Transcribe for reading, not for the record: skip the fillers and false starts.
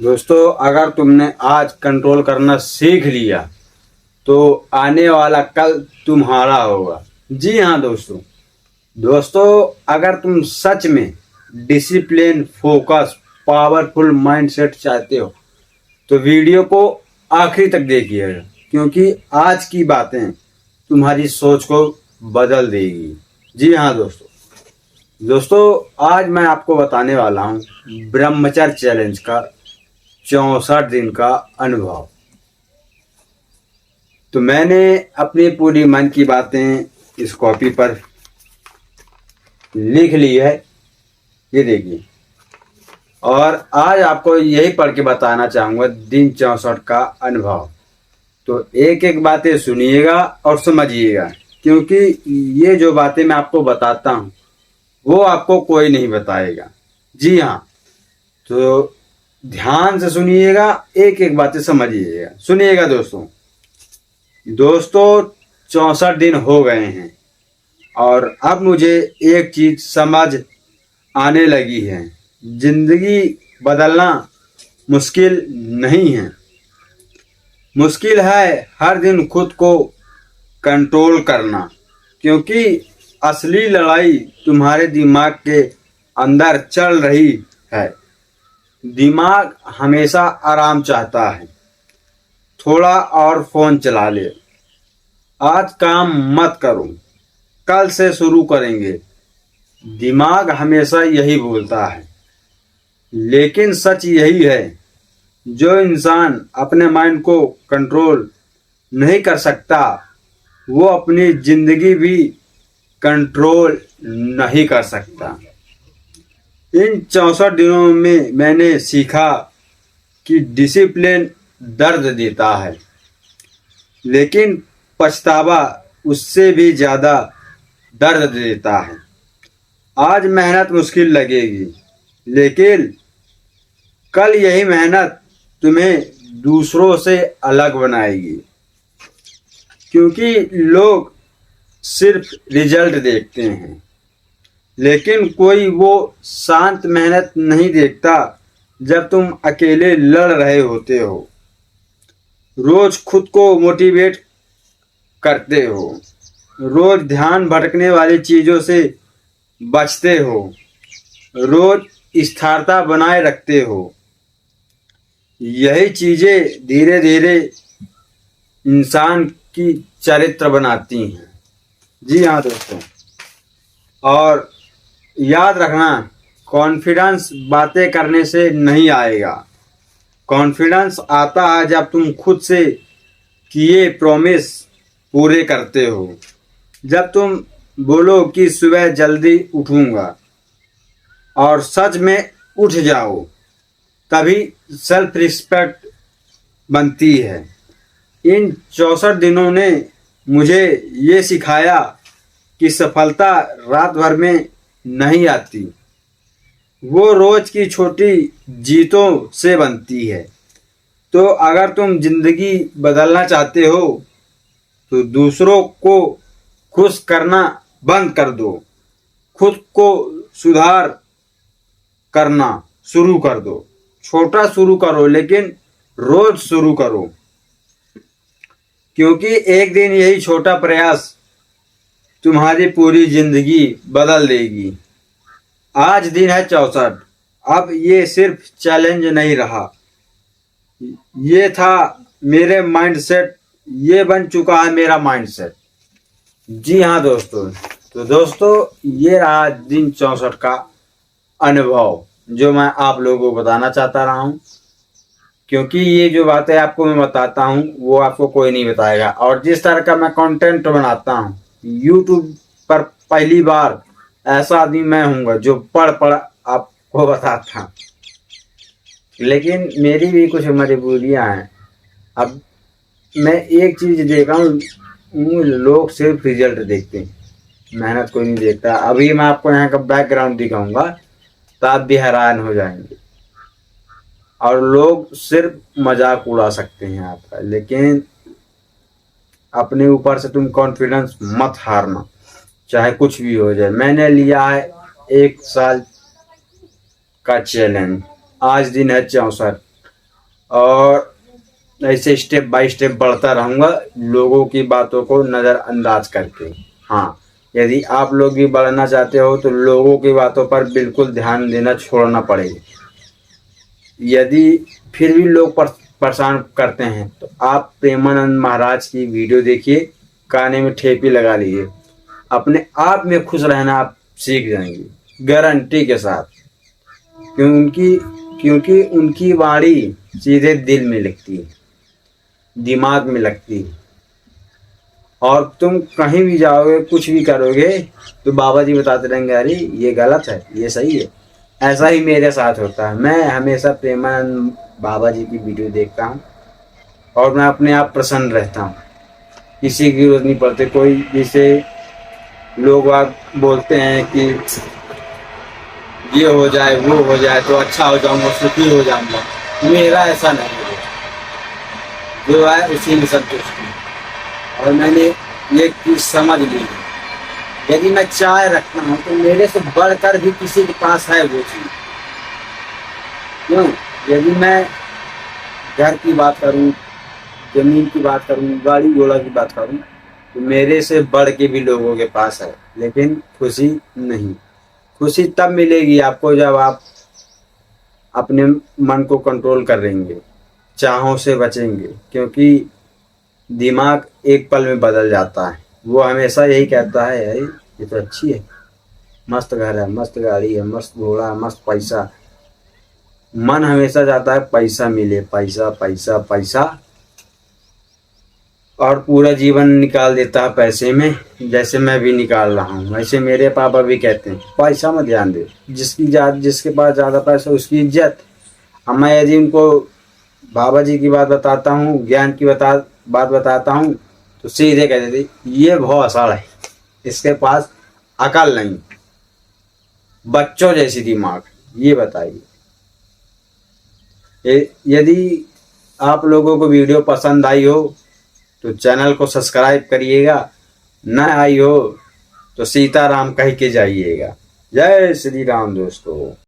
दोस्तों, अगर तुमने आज कंट्रोल करना सीख लिया तो आने वाला कल तुम्हारा होगा। जी हाँ दोस्तों, अगर तुम सच में डिसिप्लिन, फोकस, पावरफुल माइंडसेट चाहते हो तो वीडियो को आखिरी तक देखिएगा, क्योंकि आज की बातें तुम्हारी सोच को बदल देगी। जी हाँ दोस्तों, आज मैं आपको बताने वाला हूँ ब्रह्मचर्य चैलेंज का 64 दिन का अनुभव। तो मैंने अपनी पूरी मन की बातें इस कॉपी पर लिख ली है, ये देखिए। और आज आपको यही पढ़ के बताना चाहूँगा दिन 64 का अनुभव। तो एक एक बातें सुनिएगा और समझिएगा, क्योंकि ये जो बातें मैं आपको बताता हूँ वो आपको कोई नहीं बताएगा। जी हाँ, तो ध्यान से सुनिएगा, एक एक बातें समझिएगा। सुनिएगा दोस्तों 64 दिन हो गए हैं और अब मुझे एक चीज समझ आने लगी है। जिंदगी बदलना मुश्किल नहीं है, मुश्किल है हर दिन खुद को कंट्रोल करना, क्योंकि असली लड़ाई तुम्हारे दिमाग के अंदर चल रही है। दिमाग हमेशा आराम चाहता है, थोड़ा और फोन चला ले, आज काम मत करो, कल से शुरू करेंगे। दिमाग हमेशा यही बोलता है, लेकिन सच यही है, जो इंसान अपने माइंड को कंट्रोल नहीं कर सकता वो अपनी जिंदगी भी कंट्रोल नहीं कर सकता। इन 64 दिनों में मैंने सीखा कि डिसिप्लिन दर्द देता है, लेकिन पछतावा उससे भी ज़्यादा दर्द देता है। आज मेहनत मुश्किल लगेगी, लेकिन कल यही मेहनत तुम्हें दूसरों से अलग बनाएगी, क्योंकि लोग सिर्फ रिजल्ट देखते हैं, लेकिन कोई वो शांत मेहनत नहीं देखता जब तुम अकेले लड़ रहे होते हो, रोज खुद को मोटिवेट करते हो, रोज ध्यान भटकने वाली चीज़ों से बचते हो, रोज स्थिरता बनाए रखते हो। यही चीज़ें धीरे धीरे इंसान की चरित्र बनाती हैं। जी हाँ दोस्तों, और याद रखना, कॉन्फिडेंस बातें करने से नहीं आएगा। कॉन्फिडेंस आता है जब तुम खुद से किए प्रॉमिस पूरे करते हो, जब तुम बोलो कि सुबह जल्दी उठूंगा और सच में उठ जाओ, तभी सेल्फ रिस्पेक्ट बनती है। इन 64 दिनों ने मुझे ये सिखाया कि सफलता रात भर में नहीं आती, वो रोज की छोटी जीतों से बनती है। तो अगर तुम जिंदगी बदलना चाहते हो तो दूसरों को खुश करना बंद कर दो, खुद को सुधार करना शुरू कर दो। छोटा शुरू करो, लेकिन रोज शुरू करो, क्योंकि एक दिन यही छोटा प्रयास तुम्हारी पूरी जिंदगी बदल देगी। आज दिन है 64। अब ये सिर्फ चैलेंज नहीं रहा, ये था मेरे माइंडसेट, ये बन चुका है मेरा माइंडसेट। जी हाँ दोस्तों, ये रहा दिन 64 का अनुभव जो मैं आप लोगों को बताना चाहता रहा हूँ, क्योंकि ये जो बातें आपको मैं बताता हूँ वो आपको कोई नहीं बताएगा। और जिस तरह का मैं कंटेंट बनाता हूँ यूट्यूब पर, पहली बार ऐसा आदमी मैं हूँगा जो पढ़ आपको बताता। लेकिन मेरी भी कुछ मजबूरियाँ हैं। अब मैं एक चीज़ देखा हूँ, लोग सिर्फ रिजल्ट देखते हैं, मेहनत कोई नहीं देखता। अभी मैं आपको यहाँ का बैकग्राउंड दिखाऊंगा तो आप भी हैरान हो जाएंगे। और लोग सिर्फ मजाक उड़ा सकते हैं आपका, लेकिन अपने ऊपर से तुम कॉन्फिडेंस मत हारना, चाहे कुछ भी हो जाए। मैंने लिया है 1 साल का चैलेंज, आज दिन है 64। और ऐसे स्टेप बाय स्टेप बढ़ता रहूँगा लोगों की बातों को नज़रअंदाज करके। हाँ, यदि आप लोग भी बढ़ना चाहते हो तो लोगों की बातों पर बिल्कुल ध्यान देना छोड़ना पड़ेगा। यदि फिर भी लोग परेशान करते हैं तो आप प्रेमानंद महाराज की वीडियो देखिए, काने में ठेपी लगा लीजिए, अपने आप में खुश रहना आप सीख जाएंगे गारंटी के साथ। क्योंकि उनकी वाणी सीधे दिल में लगती है, दिमाग में लगती है। और तुम कहीं भी जाओगे कुछ भी करोगे तो बाबा जी बताते रहेंगे अरे ये गलत है ये सही है। ऐसा ही मेरे साथ होता है। मैं हमेशा प्रेमानंद बाबा जी की वीडियो देखता हूँ और मैं अपने आप प्रसन्न रहता हूँ, किसी की जरूरत नहीं पड़ती। कोई जैसे लोग बोलते हैं कि ये हो जाए वो हो जाए तो अच्छा हो जाऊंगा, सुखी हो जाऊंगा, मेरा ऐसा नहीं है। जो है उसी में संतुष्ट हूँ। और मैंने ये चीज समझ ली है, यदि मैं चाय रखता हूँ तो मेरे से बढ़कर भी किसी के पास है वो चीज। क्यों? यदि मैं घर की बात करूँ, जमीन की बात करूँ, गाड़ी घोड़ा की बात करूँ तो मेरे से बढ़ के भी लोगों के पास है, लेकिन खुशी नहीं। खुशी तब मिलेगी आपको जब आप अपने मन को कंट्रोल कर लेंगे, चाहों से बचेंगे। क्योंकि दिमाग एक पल में बदल जाता है। वो हमेशा यही कहता है अरे ये तो अच्छी है, मस्त घर है, मस्त गाड़ी है, मस्त घोड़ा है, मस्त पैसा। मन हमेशा चाहता है पैसा मिले, पैसा पैसा पैसा, और पूरा जीवन निकाल देता है पैसे में, जैसे मैं भी निकाल रहा हूँ। वैसे मेरे पापा भी कहते हैं पैसा में ध्यान दे, जिसके पास ज़्यादा पैसा उसकी इज्जत। अब मैं यदि उनको बाबा जी की बात बताता हूँ, ज्ञान की बात बताता हूँ तो सीधे कह देते ये बहुत आसान है, इसके पास अकल नहीं, बच्चों जैसी दिमाग। ये बताइए। यदि आप लोगों को वीडियो पसंद आई हो तो चैनल को सब्सक्राइब करिएगा, न आई हो तो सीताराम कह के जाइएगा। जय श्री राम दोस्तों।